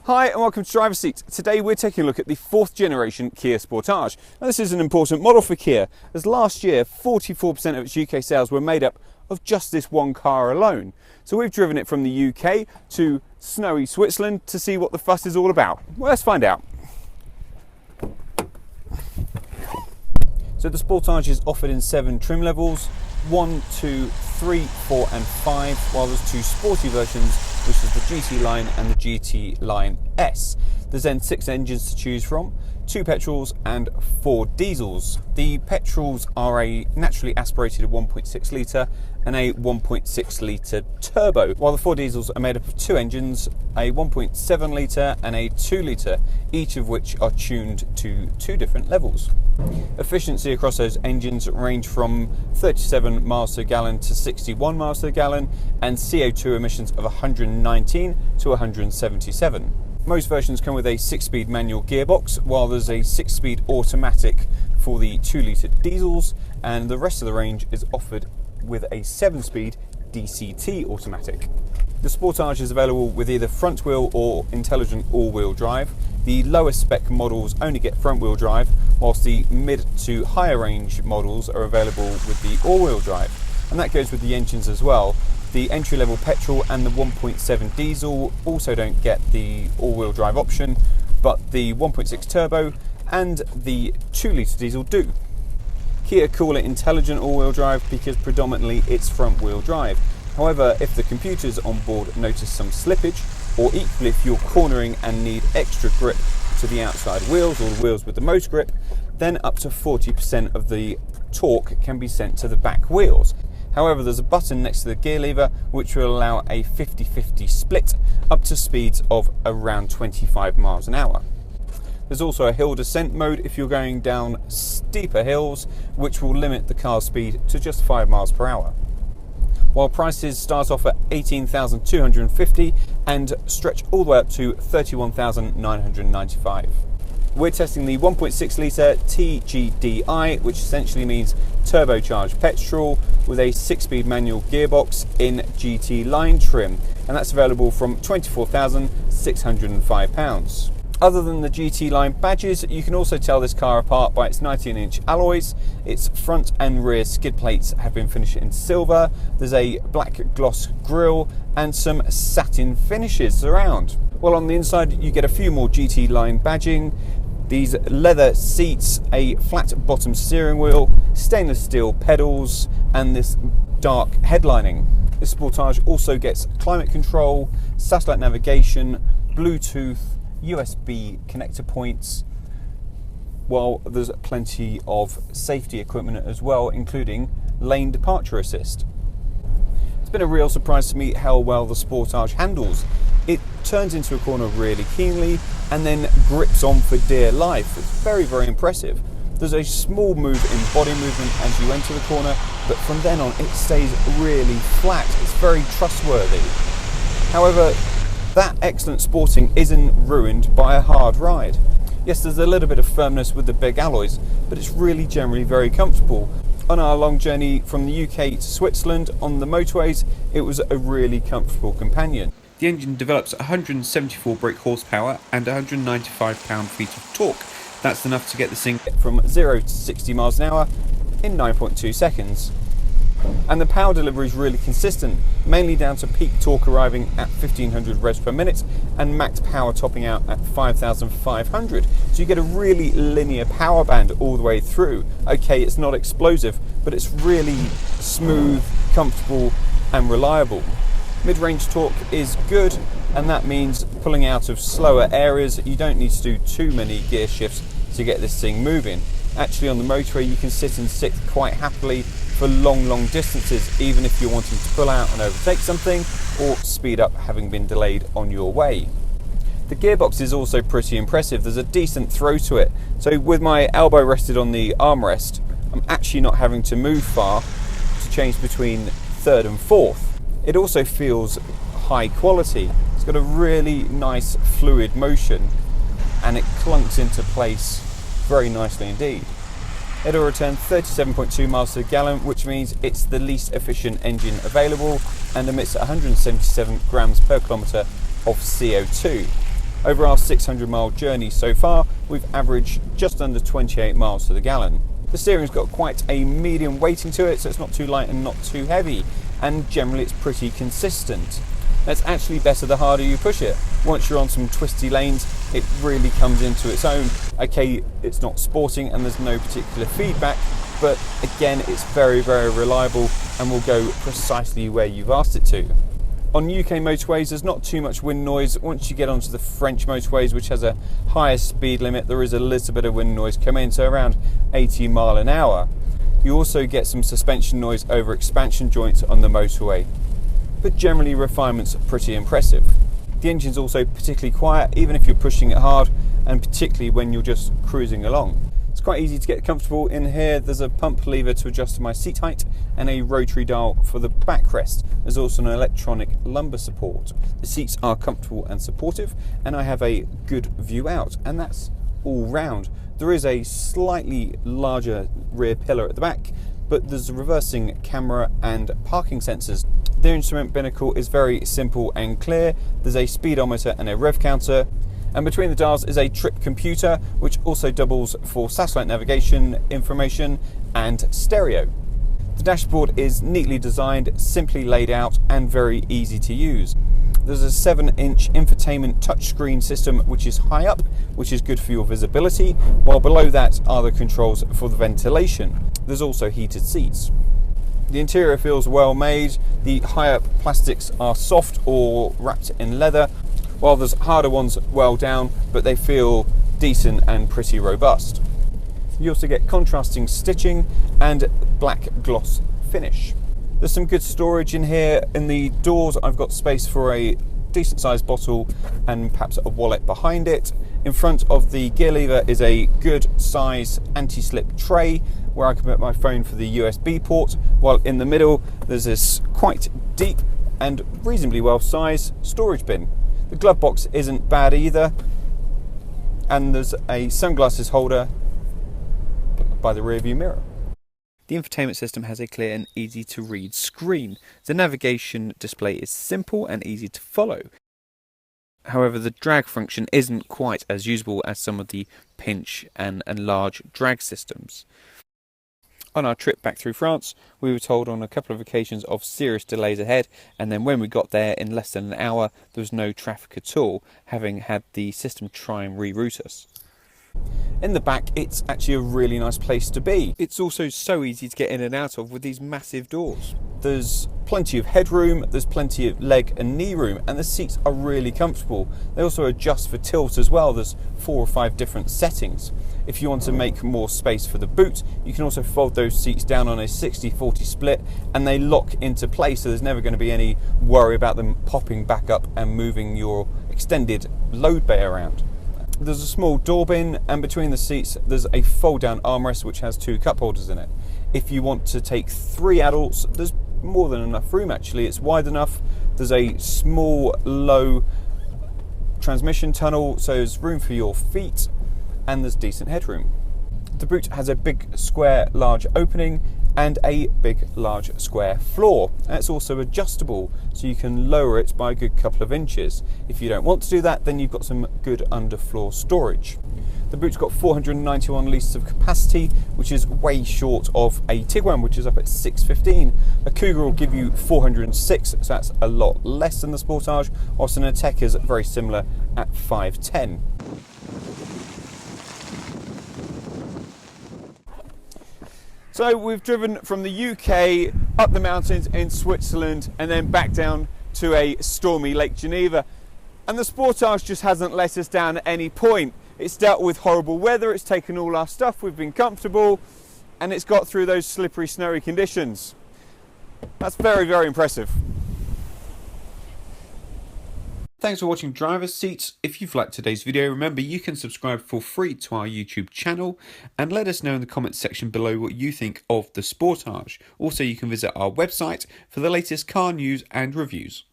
Hi and welcome to Driver's Seat. Today we're taking a look at the 4th generation Kia Sportage. Now this is an important model for Kia, as last year 44% of its UK sales were made up of just this one car alone. So we've driven it from the UK to snowy Switzerland to see what the fuss is all about. Well, let's find out. So the Sportage is offered in 7 trim levels, 1, 2, 3, 4 and 5, while there's 2 sporty versions, which is the GT Line and the GT Line S. There's then 6 engines to choose from, 2 petrols and 4 diesels. The petrols are a naturally aspirated 1.6 litre and a 1.6 litre turbo, while the 4 diesels are made up of 2 engines, a 1.7 litre and a 2 litre, each of which are tuned to 2 different levels. Efficiency across those engines range from 37 miles per gallon to 61 miles per gallon, and CO2 emissions of 119 to 177. Most versions come with a 6-speed manual gearbox, while there's a 6-speed automatic for the 2-litre diesels, and the rest of the range is offered with a 7-speed DCT automatic. The Sportage is available with either front wheel or intelligent all-wheel drive. The lowest spec models only get front wheel drive, whilst the mid to higher range models are available with the all-wheel drive. And that goes with the engines as well. The entry-level petrol and the 1.7 diesel also don't get the all-wheel drive option, but the 1.6 turbo and the 2-litre diesel do. Kia call it intelligent all-wheel drive because predominantly it's front-wheel drive. However, if the computers on board notice some slippage, or equally if you're cornering and need extra grip to the outside wheels or the wheels with the most grip, then up to 40% of the torque can be sent to the back wheels. However, there's a button next to the gear lever which will allow a 50-50 split up to speeds of around 25 miles an hour. There's also a hill descent mode if you're going down steeper hills, which will limit the car's speed to just 5 miles per hour. While prices start off at $18,250 and stretch all the way up to $31,995. We're testing the 1.6 litre T-GDi, which essentially means turbocharged petrol with a 6-speed manual gearbox in GT Line trim, and that's available from £24,605. Other than the GT Line badges, you can also tell this car apart by its 19-inch alloys. Its front and rear skid plates have been finished in silver. There's a black gloss grille and some satin finishes around. Well, on the inside you get a few more GT Line badging. These leather seats, a flat bottom steering wheel, stainless steel pedals and this dark headlining. This Sportage also gets climate control, satellite navigation, Bluetooth, USB connector points, while there's plenty of safety equipment as well, including lane departure assist. It's been a real surprise to me how well the Sportage handles. It turns into a corner really keenly and then grips on for dear life. It's very, very impressive. There's a small move in body movement as you enter the corner, but from then on it stays really flat. It's very trustworthy. However, that excellent sporting isn't ruined by a hard ride. Yes, there's a little bit of firmness with the big alloys, but it's really generally very comfortable. On our long journey from the UK to Switzerland on the motorways, it was a really comfortable companion. The engine develops 174 brake horsepower and 195 pound-feet of torque. That's enough to get this thing from 0 to 60 miles an hour in 9.2 seconds. And the power delivery is really consistent, mainly down to peak torque arriving at 1500 revs per minute and max power topping out at 5500. So you get a really linear power band all the way through. Okay, it's not explosive, but it's really smooth, comfortable and reliable. Mid-range torque is good, and that means pulling out of slower areas, you don't need to do too many gear shifts to get this thing moving. Actually, on the motorway you can sit in 6th quite happily for long distances, even if you're wanting to pull out and overtake something or speed up having been delayed on your way. The gearbox is also pretty impressive. There's a decent throw to it, so with my elbow rested on the armrest, I'm actually not having to move far to change between 3rd and 4th. It also feels high quality. It's got a really nice fluid motion and it clunks into place very nicely indeed. It'll return 37.2 miles per gallon, which means it's the least efficient engine available and emits 177 grams per kilometre of CO2. Over our 600-mile journey so far, we've averaged just under 28 miles to the gallon. The steering's got quite a medium weighting to it, so it's not too light and not too heavy, and generally it's pretty consistent. That's actually better the harder you push it. Once you're on some twisty lanes, it really comes into its own. Okay, it's not sporting and there's no particular feedback, but again, it's very, very reliable and will go precisely where you've asked it to. On UK motorways, there's not too much wind noise. Once you get onto the French motorways, which has a higher speed limit, there is a little bit of wind noise coming in, so around 80 mile an hour. You also get some suspension noise over expansion joints on the motorway, but generally refinement's pretty impressive. The engine's also particularly quiet, even if you're pushing it hard, and particularly when you're just cruising along. It's quite easy to get comfortable in here. There's a pump lever to adjust my seat height and a rotary dial for the backrest. There's also an electronic lumbar support. The seats are comfortable and supportive, and I have a good view out, and that's all round. There is a slightly larger rear pillar at the back, but there's a reversing camera and parking sensors. The instrument binnacle is very simple and clear. There's a speedometer and a rev counter, and between the dials is a trip computer, which also doubles for satellite navigation, information and stereo. The dashboard is neatly designed, simply laid out and very easy to use. There's a 7-inch infotainment touchscreen system which is high up, which is good for your visibility, while below that are the controls for the ventilation. There's also heated seats. The interior feels well made. The high-up plastics are soft or wrapped in leather, while there's harder ones well down, but they feel decent and pretty robust. You also get contrasting stitching and black gloss finish. There's some good storage in here. In the doors, I've got space for a decent sized bottle and perhaps a wallet behind it. In front of the gear lever is a good size anti-slip tray where I can put my phone for the USB port, while in the middle there's this quite deep and reasonably well sized storage bin. The glove box isn't bad either, and there's a sunglasses holder by the rear view mirror. The infotainment system has a clear and easy to read screen. The navigation display is simple and easy to follow. However, the drag function isn't quite as usable as some of the pinch and large drag systems. On our trip back through France, we were told on a couple of occasions of serious delays ahead, and then when we got there in less than an hour, there was no traffic at all, having had the system try and reroute us. In the back, it's actually a really nice place to be. It's also so easy to get in and out of with these massive doors. There's plenty of headroom, there's plenty of leg and knee room, and the seats are really comfortable. They also adjust for tilt as well. There's 4 or 5 different settings. If you want to make more space for the boot, you can also fold those seats down on a 60-40 split, and they lock into place, so there's never going to be any worry about them popping back up and moving your extended load bay around. There's a small door bin, and between the seats there's a fold down armrest which has 2 cup holders in it. If you want to take 3 adults, there's more than enough room actually. It's wide enough. There's a small low transmission tunnel, so there's room for your feet, and there's decent headroom. The boot has a big square large opening and a big large square floor, and it's also adjustable, so you can lower it by a good couple of inches. If you don't want to do that, then you've got some good underfloor storage. The boot's got 491 litres of capacity, which is way short of a Tiguan, which is up at 615. A Cougar will give you 406, so that's a lot less than the Sportage, whilst an Ateca is very similar at 510. So we've driven from the UK up the mountains in Switzerland and then back down to a stormy Lake Geneva, and the Sportage just hasn't let us down at any point. It's dealt with horrible weather, it's taken all our stuff, we've been comfortable, and it's got through those slippery, snowy conditions. That's very, very impressive. Thanks for watching Driver's Seats. If you've liked today's video, remember you can subscribe for free to our YouTube channel, and let us know in the comments section below what you think of the Sportage. Also, you can visit our website for the latest car news and reviews.